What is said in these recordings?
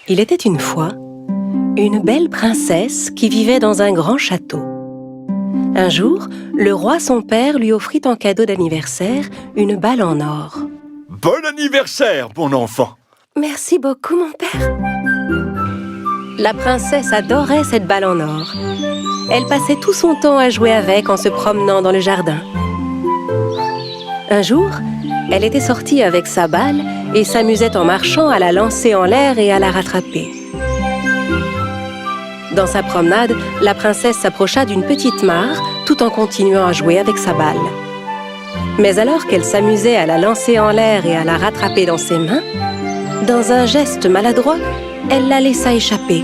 Il était une fois une belle princesse qui vivait dans un grand château. Un jour, le roi son père lui offrit en cadeau d'anniversaire une balle en or. Bon anniversaire, mon enfant! Merci beaucoup, mon père. La princesse adorait cette balle en or. Elle passait tout son temps à jouer avec en se promenant dans le jardin. Un jour, elle était sortie avec sa balle et s'amusait en marchant à la lancer en l'air et à la rattraper. Dans sa promenade, la princesse s'approcha d'une petite mare tout en continuant à jouer avec sa balle. Mais alors qu'elle s'amusait à la lancer en l'air et à la rattraper dans ses mains, dans un geste maladroit, elle la laissa échapper.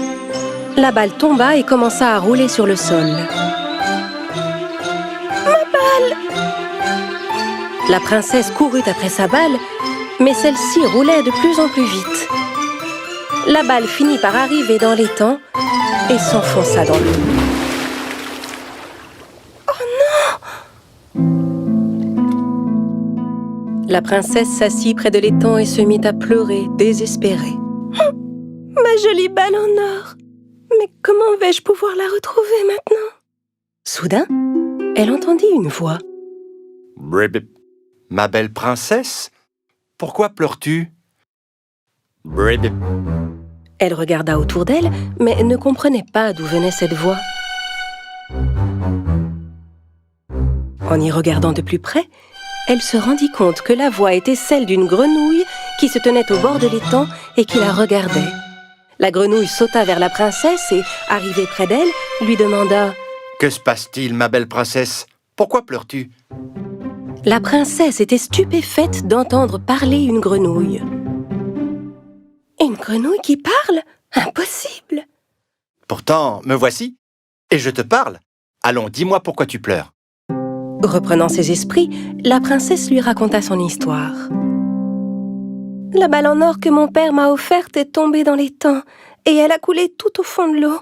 La balle tomba et commença à rouler sur le sol. Ma balle! La princesse courut après sa balle, mais celle-ci roulait de plus en plus vite. La balle finit par arriver dans l'étang et s'enfonça dans l'eau. Oh non! La princesse s'assit près de l'étang et se mit à pleurer, désespérée. Ma jolie balle en or! Mais comment vais-je pouvoir la retrouver maintenant? Soudain, elle entendit une voix. Brib, ma belle princesse, pourquoi pleures-tu? Brib. Elle regarda autour d'elle, mais ne comprenait pas d'où venait cette voix. En y regardant de plus près, elle se rendit compte que la voix était celle d'une grenouille qui se tenait au bord de l'étang et qui la regardait. La grenouille sauta vers la princesse et, arrivée près d'elle, lui demanda « Que se passe-t-il, ma belle princesse? Pourquoi pleures-tu? » La princesse était stupéfaite d'entendre parler une grenouille. Une grenouille qui parle? Impossible! Pourtant, me voici, et je te parle. Allons, dis-moi pourquoi tu pleures. Reprenant ses esprits, la princesse lui raconta son histoire. La balle en or que mon père m'a offerte est tombée dans l'étang et elle a coulé tout au fond de l'eau.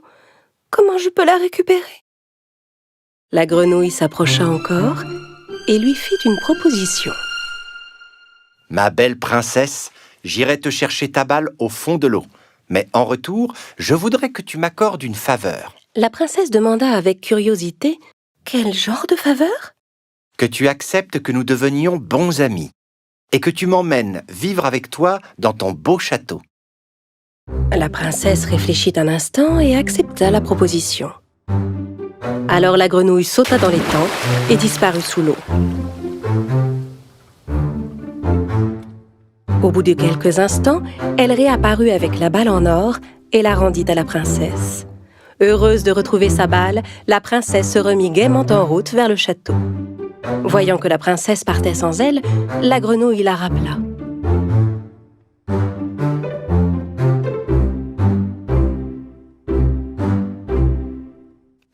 Comment je peux la récupérer? La grenouille s'approcha encore et lui fit une proposition. Ma belle princesse, j'irai te chercher ta balle au fond de l'eau. Mais en retour, je voudrais que tu m'accordes une faveur. La princesse demanda avec curiosité « Quel genre de faveur ?» Que tu acceptes que nous devenions bons amis et que tu m'emmènes vivre avec toi dans ton beau château. La princesse réfléchit un instant et accepta la proposition. Alors la grenouille sauta dans l'étang et disparut sous l'eau. Au bout de quelques instants, elle réapparut avec la balle en or et la rendit à la princesse. Heureuse de retrouver sa balle, la princesse se remit gaiement en route vers le château. Voyant que la princesse partait sans elle, la grenouille la rappela.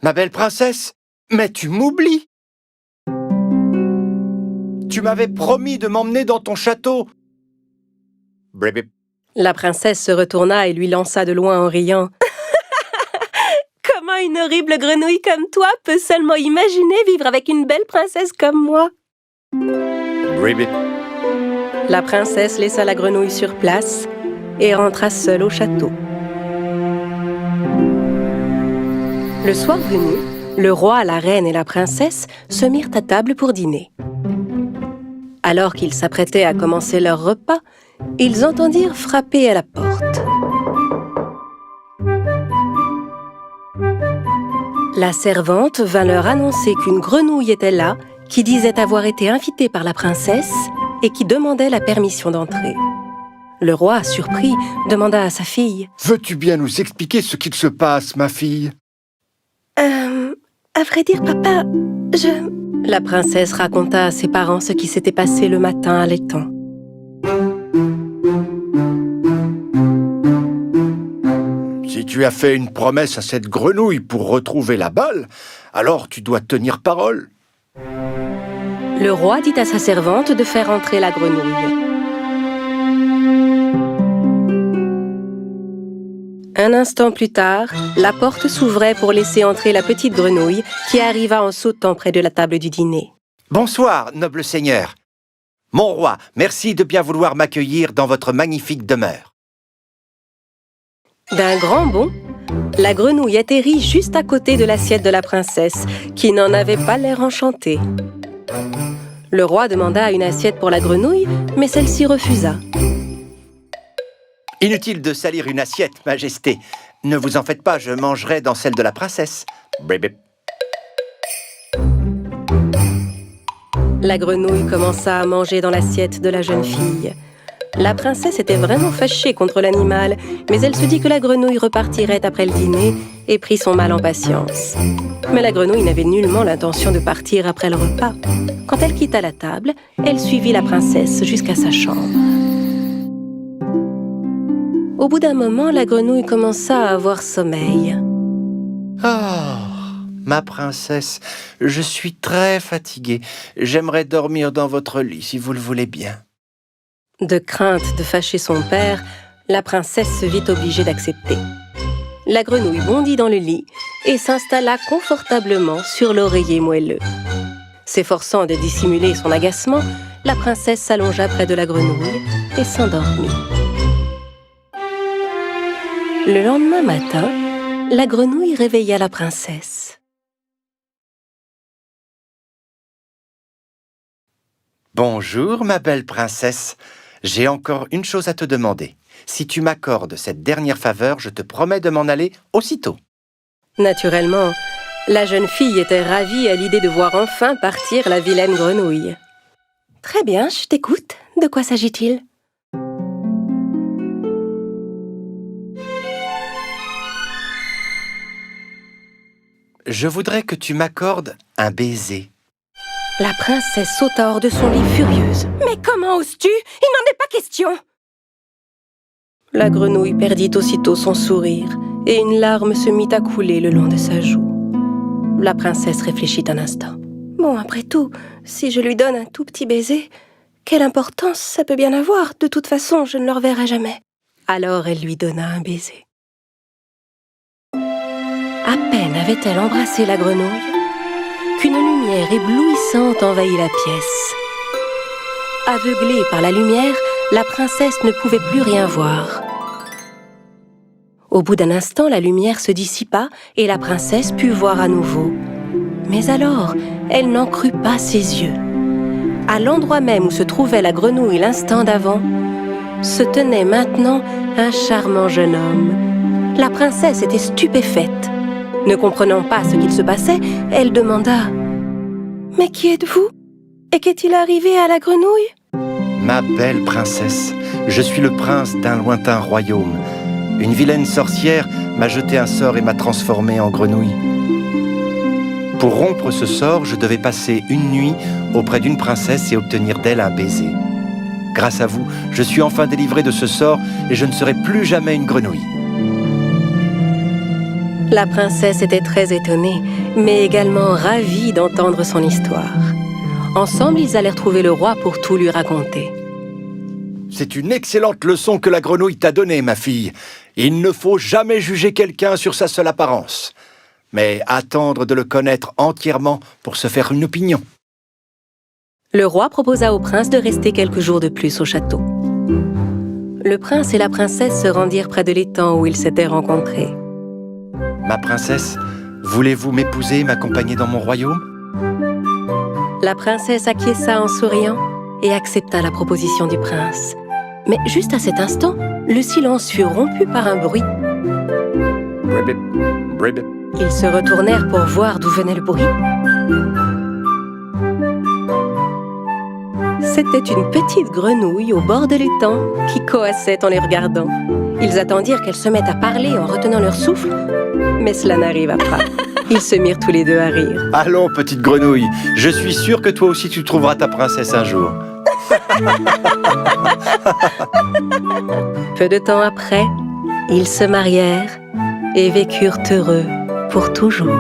Ma belle princesse, mais tu m'oublies! Tu m'avais promis de m'emmener dans ton château. Brib. La princesse se retourna et lui lança de loin en riant. Comment une horrible grenouille comme toi peut seulement imaginer vivre avec une belle princesse comme moi? Brib. La princesse laissa la grenouille sur place et rentra seule au château. Le soir venu, le roi, la reine et la princesse se mirent à table pour dîner. Alors qu'ils s'apprêtaient à commencer leur repas, ils entendirent frapper à la porte. La servante vint leur annoncer qu'une grenouille était là, qui disait avoir été invitée par la princesse et qui demandait la permission d'entrer. Le roi, surpris, demanda à sa fille « Veux-tu bien nous expliquer ce qu'il se passe, ma fille? » À vrai dire, papa, La princesse raconta à ses parents ce qui s'était passé le matin à l'étang. Si tu as fait une promesse à cette grenouille pour retrouver la balle, alors tu dois tenir parole. Le roi dit à sa servante de faire entrer la grenouille. Un instant plus tard, la porte s'ouvrait pour laisser entrer la petite grenouille qui arriva en sautant près de la table du dîner. « Bonsoir, noble seigneur. Mon roi, merci de bien vouloir m'accueillir dans votre magnifique demeure. » D'un grand bond, la grenouille atterrit juste à côté de l'assiette de la princesse, qui n'en avait pas l'air enchantée. Le roi demanda une assiette pour la grenouille, mais celle-ci refusa. Inutile de salir une assiette, Majesté. Ne vous en faites pas, je mangerai dans celle de la princesse. Bribip. La grenouille commença à manger dans l'assiette de la jeune fille. La princesse était vraiment fâchée contre l'animal, mais elle se dit que la grenouille repartirait après le dîner et prit son mal en patience. Mais la grenouille n'avait nullement l'intention de partir après le repas. Quand elle quitta la table, elle suivit la princesse jusqu'à sa chambre. Au bout d'un moment, la grenouille commença à avoir sommeil. Ma princesse, je suis très fatiguée. J'aimerais dormir dans votre lit, si vous le voulez bien. De crainte de fâcher son père, la princesse se vit obligée d'accepter. La grenouille bondit dans le lit et s'installa confortablement sur l'oreiller moelleux. S'efforçant de dissimuler son agacement, la princesse s'allongea près de la grenouille et s'endormit. Le lendemain matin, la grenouille réveilla la princesse. Bonjour, ma belle princesse. J'ai encore une chose à te demander. Si tu m'accordes cette dernière faveur, je te promets de m'en aller aussitôt. Naturellement, la jeune fille était ravie à l'idée de voir enfin partir la vilaine grenouille. « Très bien, je t'écoute. De quoi s'agit-il » ? Je voudrais que tu m'accordes un baiser. La princesse sauta hors de son lit furieuse. « Mais comment oses-tu ? Il n'en est pas question !» La grenouille perdit aussitôt son sourire et une larme se mit à couler le long de sa joue. La princesse réfléchit un instant. « Bon, après tout, si je lui donne un tout petit baiser, quelle importance ça peut bien avoir ? De toute façon, je ne le reverrai jamais. » Alors elle lui donna un baiser. À peine avait-elle embrassé la grenouille qu'une lumière éblouissante envahit la pièce. Aveuglée par la lumière, la princesse ne pouvait plus rien voir. Au bout d'un instant, la lumière se dissipa et la princesse put voir à nouveau. Mais alors, elle n'en crut pas ses yeux. À l'endroit même où se trouvait la grenouille l'instant d'avant, se tenait maintenant un charmant jeune homme. La princesse était stupéfaite. Ne comprenant pas ce qu'il se passait, elle demanda « Mais qui êtes-vous ? Et qu'est-il arrivé à la grenouille ?» Ma belle princesse, je suis le prince d'un lointain royaume. Une vilaine sorcière m'a jeté un sort et m'a transformé en grenouille. Pour rompre ce sort, je devais passer une nuit auprès d'une princesse et obtenir d'elle un baiser. Grâce à vous, je suis enfin délivré de ce sort et je ne serai plus jamais une grenouille. La princesse était très étonnée, mais également ravie d'entendre son histoire. Ensemble, ils allèrent trouver le roi pour tout lui raconter. C'est une excellente leçon que la grenouille t'a donnée, ma fille. Il ne faut jamais juger quelqu'un sur sa seule apparence, mais attendre de le connaître entièrement pour se faire une opinion. Le roi proposa au prince de rester quelques jours de plus au château. Le prince et la princesse se rendirent près de l'étang où ils s'étaient rencontrés. Ma princesse, voulez-vous m'épouser et m'accompagner dans mon royaume ? La princesse acquiesça en souriant et accepta la proposition du prince. Mais juste à cet instant, le silence fut rompu par un bruit. Bribip, bribip. Ils se retournèrent pour voir d'où venait le bruit. C'était une petite grenouille au bord de l'étang qui coassait en les regardant. Ils attendirent qu'elle se mette à parler en retenant leur souffle, mais cela n'arriva pas. Ils se mirent tous les deux à rire. Allons, petite grenouille, je suis sûr que toi aussi tu trouveras ta princesse un jour. Peu de temps après, ils se marièrent et vécurent heureux pour toujours.